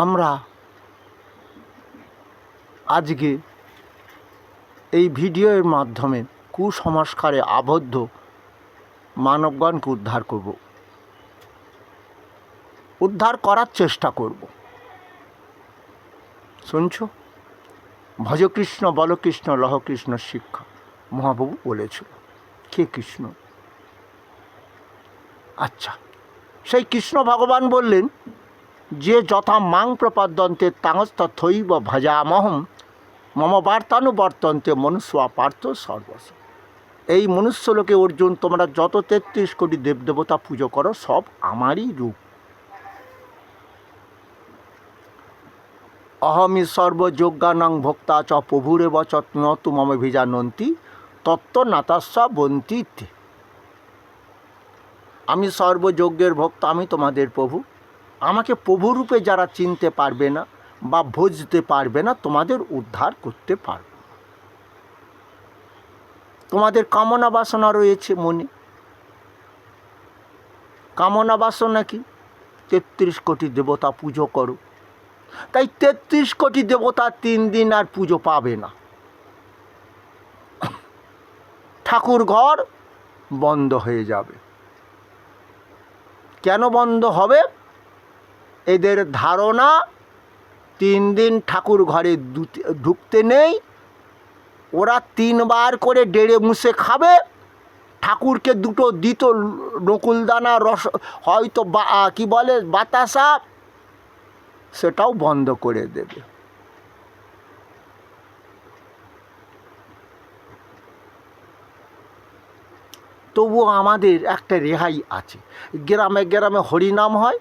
আমরা আজকে এই ভিডিওর মাধ্যমে কুসংস্কারে আবদ্ধ মানবগণকে উদ্ধার করার চেষ্টা করব। শুনছো? ভজ কৃষ্ণ বল কৃষ্ণ লহ কৃষ্ণ শিক্ষা মহাপ্রভু বলেছিল। কে কৃষ্ণ? আচ্ছা, সেই কৃষ্ণ ভগবান বললেন যে যথা মাং প্রপদ্যন্তে তাংস্তথৈব ভজামহম মম বার্তানুবর্তন্তে মনুষ্যা পার্থ সর্বস্ব। এই মনুষ্যলোকে অর্জুন, তোমরা যত ৩৩ কোটি দেবদেবতা পুজো করো সব আমারই রূপ। অহমি সর্বযজ্ঞানাং ভোক্তা চ প্রভুরেব চত্ন তুমম ভিজানন্তি তত্ত্ব নাতাস্যা বন্তি। আমি সর্বযজ্ঞের ভক্ত, আমি তোমাদের প্রভু। আমাকে প্রভুরূপে যারা চিনতে পারবে না বা ভজতে পারবে না, তোমাদের উদ্ধার করতে পারবে। তোমাদের কামনা বাসনা রয়েছে মনে। কামনা বাসনা কি? ৩৩ কোটি দেবতা পুজো করো। তাই ৩৩ কোটি দেবতা ৩ দিন আর পুজো পাবে না। ঠাকুর ঘর বন্ধ হয়ে যাবে। কেন বন্ধ হবে? এদের ধারণা ৩ দিন ঠাকুর ঘরে ঢুকতে নেই। ওরা ৩ বার করে ডেড়ে মুছে খাবে। ঠাকুরকে দুটো দিত নকুলদানা, রস, হয়তো কি বলে বাতাসা, সেটাও বন্ধ করে দেবে। তবুও আমাদের একটা রেহাই আছে। গ্রামে গ্রামে হরিনাম হয়,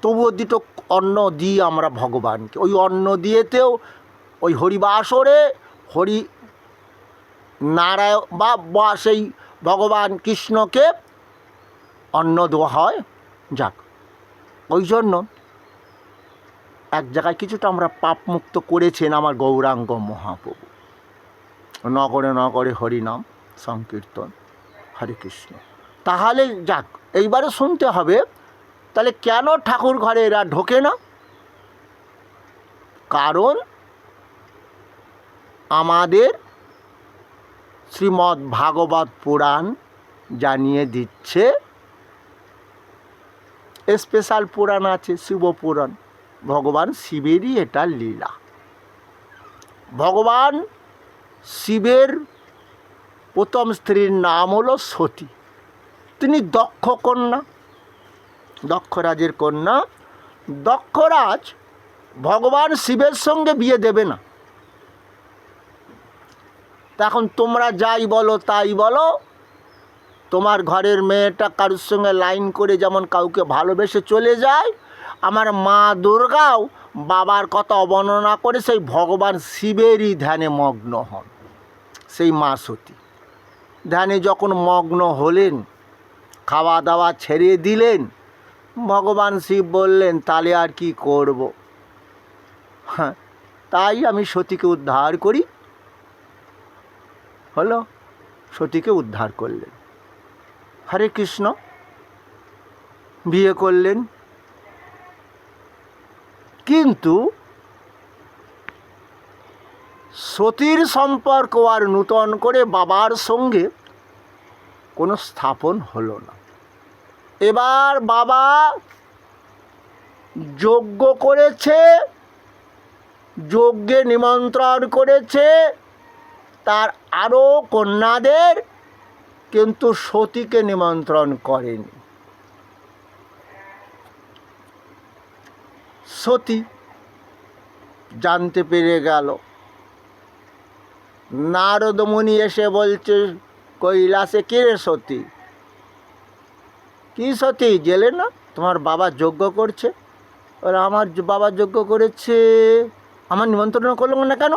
তবুও দুটো অন্ন দিই আমরা ভগবানকে। ওই অন্ন দিয়েতেও ওই হরিবাসরে হরি নারায়ণ বা সেই ভগবান কৃষ্ণকে অন্ন দেওয়া হয়। যাক, ওই জন্য এক জায়গায় কিছুটা আমরা পাপমুক্ত করেছেন আমার গৌরাঙ্গ মহাপ্রভু। নগরে নগরে হরিনাম সংকীর্তন, হরে কৃষ্ণ। তাহলে যাক, এইবারে শুনতে হবে তাহলে কেন ঠাকুর ঘরে এরা ঢোকে না? কারণ আমাদের শ্রীমদ্ ভাগবত পুরাণ জানিয়ে দিচ্ছে, স্পেশাল পুরাণ আছে শিব পুরাণ। ভগবান শিবেরই এটা লীলা। ভগবান শিবের প্রথম স্ত্রীর নাম হলো সতী। তিনি দক্ষ কন্যা, দক্ষরাজের কন্যা। দক্ষরাজ ভগবান শিবের সঙ্গে বিয়ে দেবে না। এখন তোমরা যাই বলো তাই বলো, তোমার ঘরের মেয়েটা কারোর সঙ্গে লাইন করে যেমন কাউকে ভালোবেসে চলে যায়, আমার মা দুর্গাও বাবার কথা অবর্ণনা করে সেই ভগবান শিবেরই ধ্যানে মগ্ন হন। সেই মা সতী ধ্যানে যখন মগ্ন হলেন, খাওয়া দাওয়া ছেড়ে দিলেন, ভগবান শিব বললেন তাহলে আর কি করব? হ্যাঁ, তাই আমি সতীকে উদ্ধার করি। হলো, সতীকে উদ্ধার করলেন। হরে কৃষ্ণ, বিয়ে করলেন। কিন্তু সতীর সম্পর্ক আর নূতন করে বাবার সঙ্গে কোনো স্থাপন হলো না। এবার বাবা যজ্ঞ করেছে, যজ্ঞে নিমন্ত্রণ করেছে তার আরও কন্যাদের, কিন্তু সতীকে নিমন্ত্রণ করেনি। সতী জানতে পেরে গেল। নারদ মুনি এসে বলছে কৈলাসে, কে রে সতী? কি সতী, জেলে না? তোমার বাবা যজ্ঞ করছে। বলে আমার বাবা যজ্ঞ করেছে, আমার নিমন্ত্রণ করলো না কেন?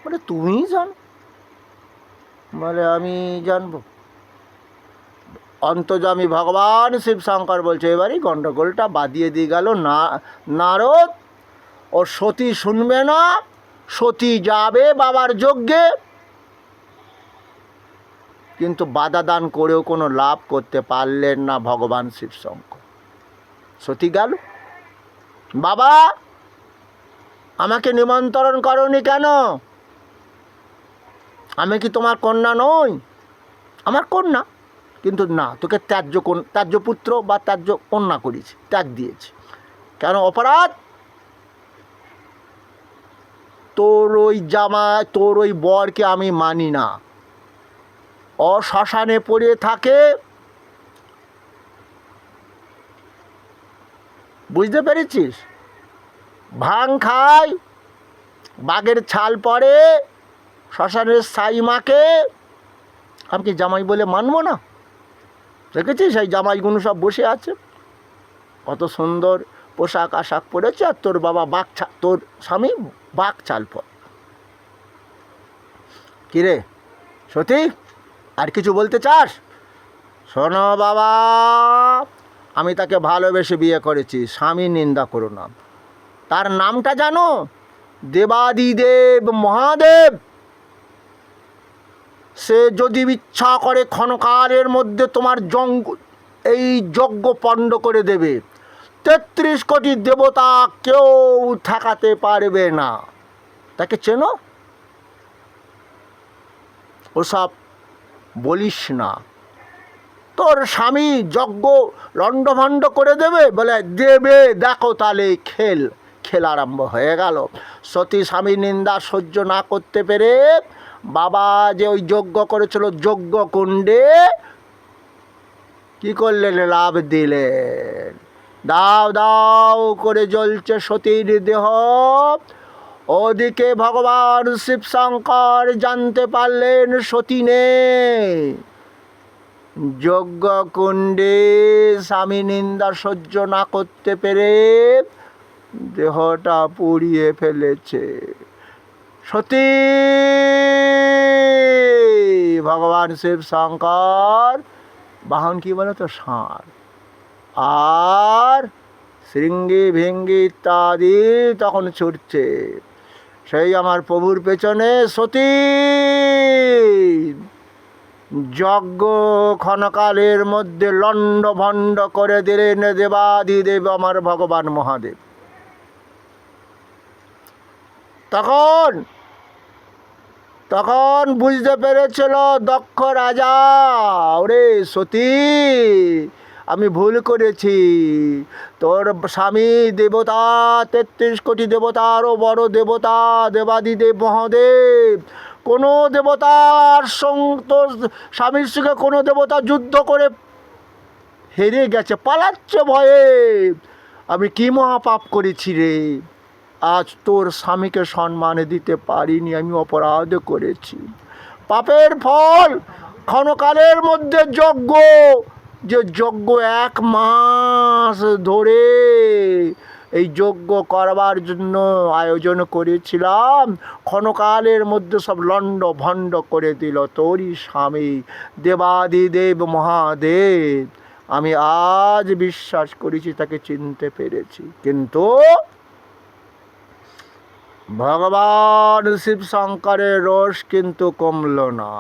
বলে তুমিই জানো। বলে আমি জানবো? অন্তর্যামী ভগবান শিব শঙ্কর বলছে এবারই গণ্ডগোলটা বাদিয়ে দিয়ে গেল না নারদ। ও সতী শুনবে না, সতী যাবে বাবার যজ্ঞে, কিন্তু বাধা দান করেও কোনো লাভ করতে পারলেন না ভগবান শিব শঙ্কর। সতী গেল। বাবা আমাকে নিমন্ত্রণ করনি কেন? আমি কি তোমার কন্যা নই? আমার কন্যা, কিন্তু না, তোকে ত্যায্য পুত্র বা ত্যায্য কন্যা করেছি, ত্যাগ দিয়েছি। কেন অপরাধ? তোর ওই জামাই, তোর ওই বরকে আমি মানি না। শ্মশানে পড়ে থাকে, বুঝতে পেরেছিস? ভাং খায়, বাঘের ছাল পরে, শ্মশানের ছাই মাকে। আমি কি জামাই বলে মানবো না? দেখেছিস এই জামাইগুলো সব বসে আছে, কত সুন্দর পোশাক আশাক পরেছে, আর তোর বাবা তোর স্বামী বাঘ চাল পর। কিরে সতী, আর কিছু বলতে চাস? শোনো বাবা, আমি তাকে ভালোবেসে বিয়ে করেছি, স্বামী নিন্দা করো না। তার নামটা জানো? দেবাদিদেব মহাদেব। সে যদি ইচ্ছা করে ক্ষণকালের মধ্যে তোমার এই যজ্ঞ পণ্ড করে দেবে। ৩৩ কোটি দেবতা কেউ ঠেকাতে পারবে না। তাকে চেনো? ওসব বলিস না। তোর স্বামী যজ্ঞ লণ্ডভণ্ড করে দেবে বলে দেবে, দেখো তাহলে খেল আরম্ভ হয়ে গেল। সতী স্বামী নিন্দা সহ্য না করতে পেরে বাবা যে ওই যজ্ঞ করেছিল যজ্ঞ কুণ্ডে কি করলেন? লাভ দিলেন। দাও দাও করে জ্বলছে সতীর দেহ। ওদিকে ভগবান শিব শঙ্কর জানতে পারলেন সতী নেই। যজ্ঞ কুণ্ডে স্বামী নিন্দা সহ্য না করতে পেরে দেহটা পুড়িয়ে ফেলেছে। সতী ভগবান শিব শঙ্কর বাহন কি বলে তো? ষাঁড়। আর শৃঙ্গি ভৃঙ্গি ইত্যাদি তখন ছুটছে সেই আমার প্রভুর পেছনে। সতী যজ্ঞ ক্ষণকালের মধ্যে লণ্ডভণ্ড করে দিলেন দেবাদিদেব আমার ভগবান মহাদেব। তখন বুঝতে পেরেছিল দক্ষ রাজা, ওরে সতী আমি ভুল করেছি। তোর স্বামী দেবতা, ৩৩ কোটি দেবতারও বড় দেবতা দেবাদিদেব মহাদেব। কোনো দেবতার সঙ্গে তোর স্বামীর সঙ্গে কোনো দেবতা যুদ্ধ করে হেরে গেছে, পালাচ্ছে ভয়ে। আমি কি মহাপাপ করেছি রে? আজ তোর স্বামীকে সম্মান দিতে পারিনি, আমি অপরাধ করেছি। পাপের ফল ক্ষণকালের মধ্যে যজ্ঞ, যে যজ্ঞ ১ মাস ধরে এই যজ্ঞ করবার জন্য আয়োজন করেছিলাম, ক্ষণকালের মধ্যে সব লণ্ড ভণ্ড করে দিল তোরই স্বামী দেবাদিদেব মহাদেব। আমি আজ বিশ্বাস করেছি, তাকে চিনতে পেরেছি, কিন্তু ভগবান শিব শঙ্করের রোষ কিন্তু কমল না।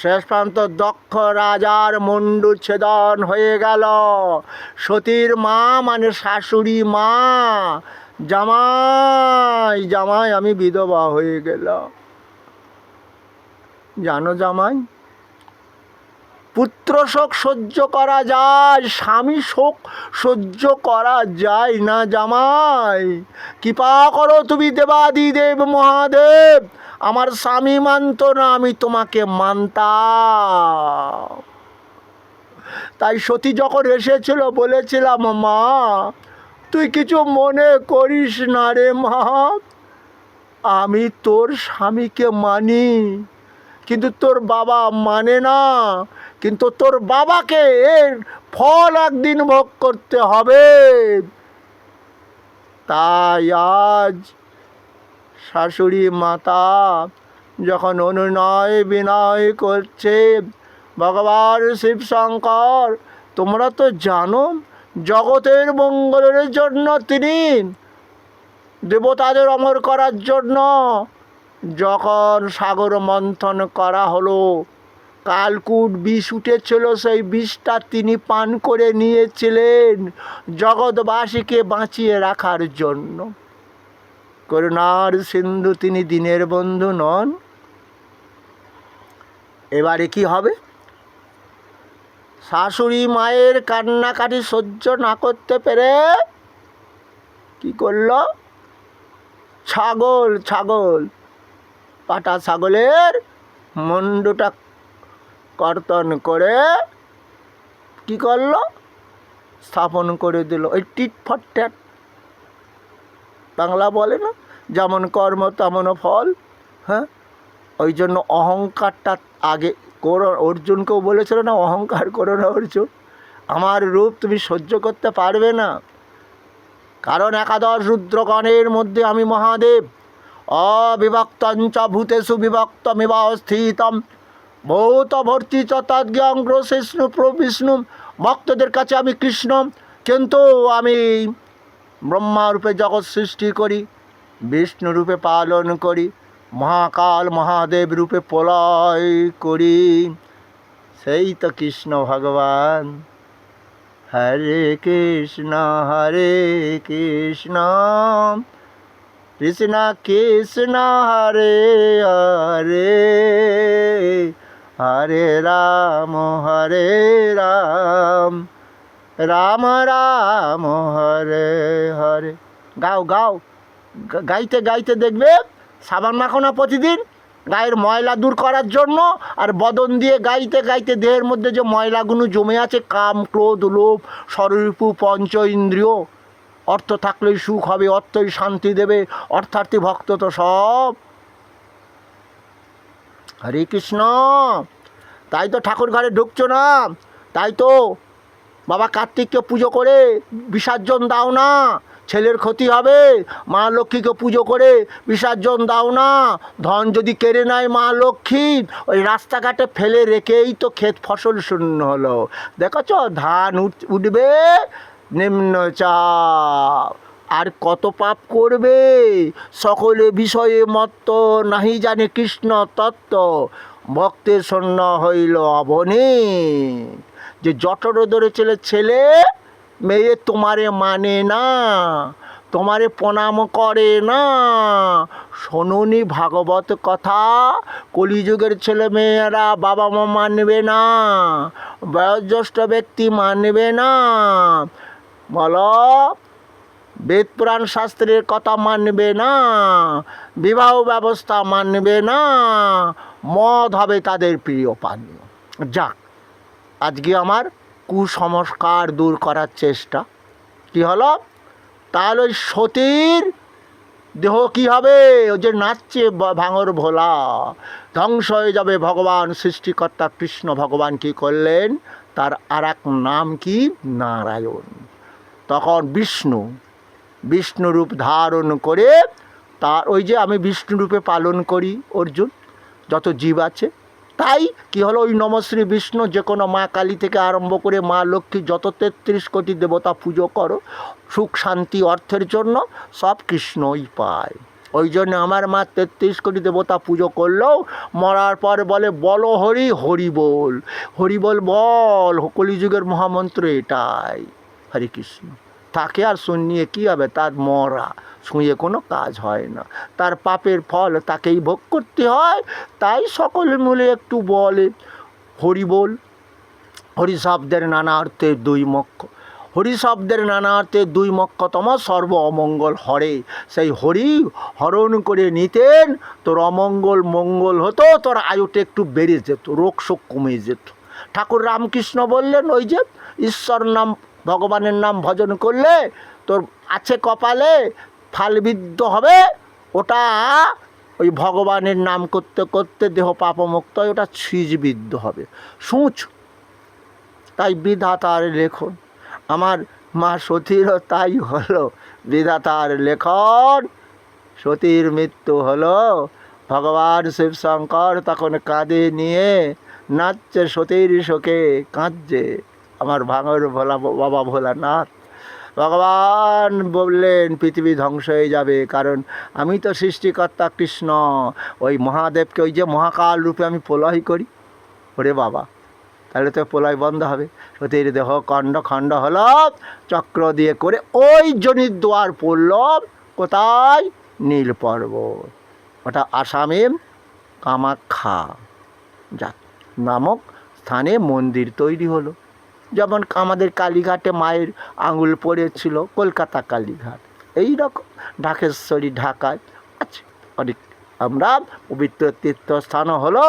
শেষ পর্যন্ত দক্ষ রাজার মুন্ডু ছেদন হয়ে গেল। সতীর মা মানে শাশুড়ি মা, জামাই জামাই আমি বিধবা হয়ে গেল। জানো জামাই, পুত্র শোক সহ্য করা যায়, স্বামী শোক সহ্য করা যায় না। জামাই কৃপা করো তুমি দেবাদিদেব মহাদেব, আমার স্বামী মানত না, আমি তোমাকে মানতাম। তাই সতী যখন এসেছিল বলেছিলাম, মা তুই কিছু মনে করিস না রে মা, আমি তোর স্বামীকে মানি, কিন্তু তোর বাবা মানে না। কিন্তু তোর বাবাকে এর ফল একদিন ভোগ করতে হবে। তাই আজ শাশুড়ি মাতা যখন অনুনয় বিনয় করছে, ভগবান শিব শঙ্কর তোমরা তো জানো জগতের মঙ্গলের জন্য তিনি দেবতাদের অমর করার জন্য যখন সাগর মন্থন করা হলো, কালকুট বিষ উঠেছিল, সেই বিষটা তিনি পান করে নিয়েছিলেন জগৎবাসীকে বাঁচিয়ে রাখার জন্য। করুণার সিন্ধু তিনি দীনের বন্ধু নন। এবারে কি হবে? শাশুড়ি মায়ের কান্নাকাটি সহ্য না করতে পেরে কি করলো? ছাগল পাটা ছাগলের মুন্ডুটা কর্তন করে কি করলো? স্থাপন করে দিল। ওই টিট ফট ট্যাট বাংলা বলে না, যেমন কর্ম তেমন ফল। হ্যাঁ, ওই জন্য অহংকারটা আগে করো। অর্জুনকেও বলেছিল না, অহংকার করো না অর্জুন, আমার রূপ তুমি সহ্য করতে পারবে না। কারণ একাদশ রুদ্রগণের মধ্যে আমি মহাদেব। অবিভক্তঞ্চ ভূতেষু বিভক্তমিবাস্থিতম ভূত ভর্তি চ তদ্জ্ঞং গ্রসিষ্ণু প্রবিষ্ণু। ভক্তদের কাছে আমি কৃষ্ণ, কিন্তু আমি ব্রহ্মা রূপে জগৎ সৃষ্টি করি, বিষ্ণু রূপে পালন করি, মহাকাল মহাদেব রূপে প্রলয় করি। সেই তো কৃষ্ণ ভগবান। হরে কৃষ্ণ কৃষ্ণ কৃষ্ণ হরে হরে, হরে রাম রাম রাম হরে হরে। গাও গাও, গাইতে গাইতে দেখবে সাবান মাখো না প্রতিদিন গায়ের ময়লা দূর করার জন্য, আর বদন দিয়ে গাইতে গাইতে দেহের মধ্যে যে ময়লাগুলো জমে আছে, কাম ক্রোধ লোভ স্বরূপু পঞ্চ ইন্দ্রিয়, অর্থ থাকলেই সুখ হবে, অর্থই শান্তি দেবে, অর্থার্থী ভক্ত তো সব। হরে কৃষ্ণ। তাই তো ঠাকুর ঘরে ঢুকছো না, তাই তো বাবা কার্তিককে পুজো করে বিসর্জন দাও না, ছেলের ক্ষতি হবে। মা লক্ষ্মীকে পুজো করে বিসর্জন দাও না, ধন যদি কেড়ে নেয় মা লক্ষ্মী, ওই রাস্তাঘাটে ফেলে রেখেই তো ক্ষেত ফসল শূন্য হলো। দেখছ ধান উঠবে নিম্নচাপ, আর কত পাপ করবে। সকলে বিষয়ে মত্ত, নাহি জানে কৃষ্ণ তত্ত্ব, ভক্তের শূন্য হইল অবনী। যে জটর ধরেছিল ছেলে মেয়ে তোমারে মানে না, তোমারে প্রণাম করে না। শোনুনি ভাগবত কথা, কলিযুগের ছেলে মেয়েরা বাবা মা মানবে না, বয়োজ্যেষ্ঠ ব্যক্তি মানবে না। বলো, বেদ পুরাণ শাস্ত্রের কথা মানবে না, বিবাহ ব্যবস্থা মানবে না, মদ হবে তাদের প্রিয় পানীয়। যাক, আজকে আমার কুসংস্কার দূর করার চেষ্টা। কি হলো? তাহলে ওই সতীর দেহ কি হবে? ওই যে নাচছে ভাঙর ভোলা, ধ্বংস হয়ে যাবে। ভগবান সৃষ্টিকর্তা কৃষ্ণ ভগবান কি করলেন? তার আর এক নাম কি? নারায়ণ। তখন বিষ্ণু রূপ ধারণ করে, তার ওই যে আমি বিষ্ণু রূপে পালন করি অর্জুন, যত জীব আছে। তাই কি হলো? ওই নমশ্রী বিষ্ণু, যে কোনো মা কালী থেকে আরম্ভ করে মা লক্ষ্মী, যত 33 কোটি দেবতা পুজো করো, সুখ শান্তি অর্থের জন্য সব কৃষ্ণই পায়। ওই জন্য আমার মা 33 কোটি দেবতা পুজো করলেও মরার পর বলে, বলো হরি হরি বল, হরি বল বল। কলিযুগের মহামন্ত্র এটাই, হরে কৃষ্ণ। তাকে আর শুনিয়ে কী হবে? তার মরা শুয়ে কোনো কাজ হয় না, তার পাপের ফল তাকেই ভোগ করতে হয়। তাই সকলে মিলে একটু বলে হরি বল। হরি শব্দের নানা অর্থে দুই মুখ্য, হরি শব্দের নানা অর্থে দুই মুখ্যতম সর্ব অমঙ্গল হরে। সেই হরি হরণ করে নিতেন, তোর অমঙ্গল মঙ্গল হতো, তোর আয়ুটা একটু বেড়ে যেত, রোগ শোক কমে যেত। ঠাকুর রামকৃষ্ণ বললেন, ওই যে ঈশ্বর নাম ভগবানের নাম ভজন করলে তোর আছে কপালে ফালবিদ্ধ হবে, ওটা ওই ভগবানের নাম করতে করতে দেহ পাপমুক্ত হয়, ওটা ছুঁচবিদ্ধ হবে, সূচ। তাই বিধাতার লেখন। আমার মা সতীরও তাই হলো, বিধাতার লেখন। সতীর মৃত্যু হলো, ভগবান শিবশঙ্কর তখন কাঁধে নিয়ে নাচছে, সতীর শোকে কাঁদছে আমার ভাঙর ভোলা বাবা ভোলানাথ। ভগবান বললেন পৃথিবী ধ্বংস হয়ে যাবে, কারণ আমি তো সৃষ্টিকর্তা কৃষ্ণ। ওই মহাদেবকে ওই যে মহাকাল রূপে আমি প্রলয় করি। ওরে বাবা, তাহলে তো প্রলয় বন্ধ হবে। সতীর দেহ খণ্ড খণ্ড হল, চক্র দিয়ে করে ওই জনির দ্বার পড়ল কোথায়? নীল পর্বত, ওটা আসামে কামাখ্যা নামক স্থানে মন্দির তৈরি হলো। যেমন আমাদের কালীঘাটে মায়ের আঙুল পড়েছিল, কলকাতা কালীঘাট, এই রকম ঢাকেশ্বরী ঢাকায় আছে অনেক। আমরা পবিত্র তীর্থস্থানও হলো,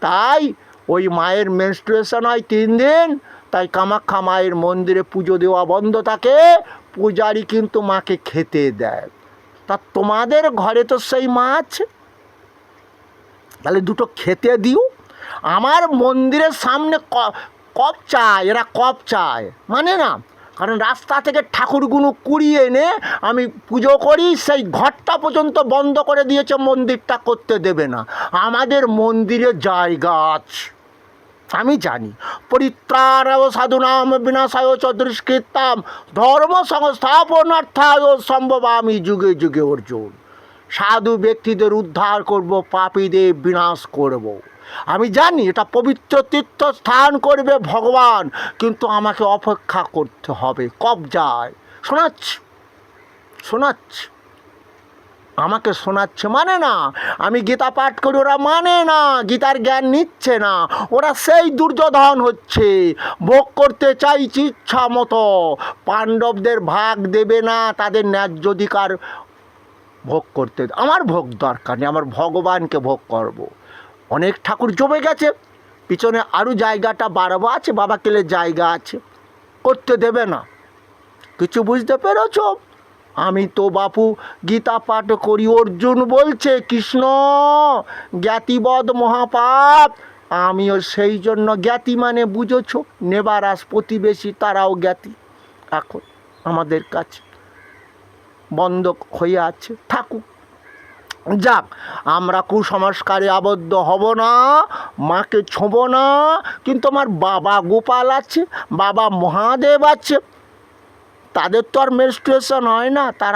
তাই ওই মায়ের মেনস্ট্রুয়েশন হয় 3 দিন, তাই কামাখ্যা মায়ের মন্দিরে পুজো দেওয়া বন্ধ থাকে, পূজারি কিন্তু মাকে খেতে দেয়। তা তোমাদের ঘরে তো সেই মা আছে, তাহলে দুটো খেতে দিও। আমার মন্দিরের সামনে কপ চায়, এরা কপ চায় মানে না, কারণ রাস্তা থেকে ঠাকুরগুলো কুড়িয়ে এনে আমি পুজো করি, সেই ঘরটা পর্যন্ত বন্ধ করে দিয়েছে, মন্দিরটা করতে দেবে না। আমাদের মন্দিরে জায়গা আছে, আমি জানি। পরিত্রাণায় সাধুনাম বিনাশায় চ দুষ্কৃতাম ধর্ম সংস্থাপনার্থায় সম্ভবামি যুগে যুগে অর্জুন। সাধু ব্যক্তিদের উদ্ধার করব, পাপীদের বিনাশ করব। আমি জানি এটা পবিত্র তীর্থস্থান করবে ভগবান, কিন্তু আমাকে অপেক্ষা করতে হবে। কবজায় শোনাচ্ছি আমাকে শোনাচ্ছে মানে না, আমি গীতা পাঠ করি, ওরা মানে না, গীতার জ্ঞান নিচ্ছে না, ওরা সেই দুর্যোধন হচ্ছে, ভোগ করতে চাইছি ইচ্ছা মতো, পাণ্ডবদের ভাগ দেবে না, তাদের ন্যায্য অধিকার ভোগ করতে। আমার ভোগ দরকার নেই, আমার ভগবানকে ভোগ করব। অনেক ঠাকুর জমে গেছে, পিছনে আরও জায়গাটা বাড়াবো আছে, বাবা কেলে জায়গা আছে, করতে দেবে না। কিছু বুঝতে পেরেছ? আমি তো বাপু গীতা পাঠ করি, অর্জুন বলছে কৃষ্ণ জ্ঞাতিবদ মহাপাপ, আমিও সেই জন্য জ্ঞাতি মানে বুঝেছ, নেবারাস প্রতিবেশী তারাও জ্ঞাতি, এখন আমাদের কাছে বন্ধ হয়ে আছে, থাকুক, যাক। আমরা কুসংস্কারে আবদ্ধ হব না, মাকে ছোঁব না, কিন্তু আমার বাবা গোপাল আছে, বাবা মহাদেব আছে, তাদের তো আর মেনস্ট্রুয়েশন হয় না, তারা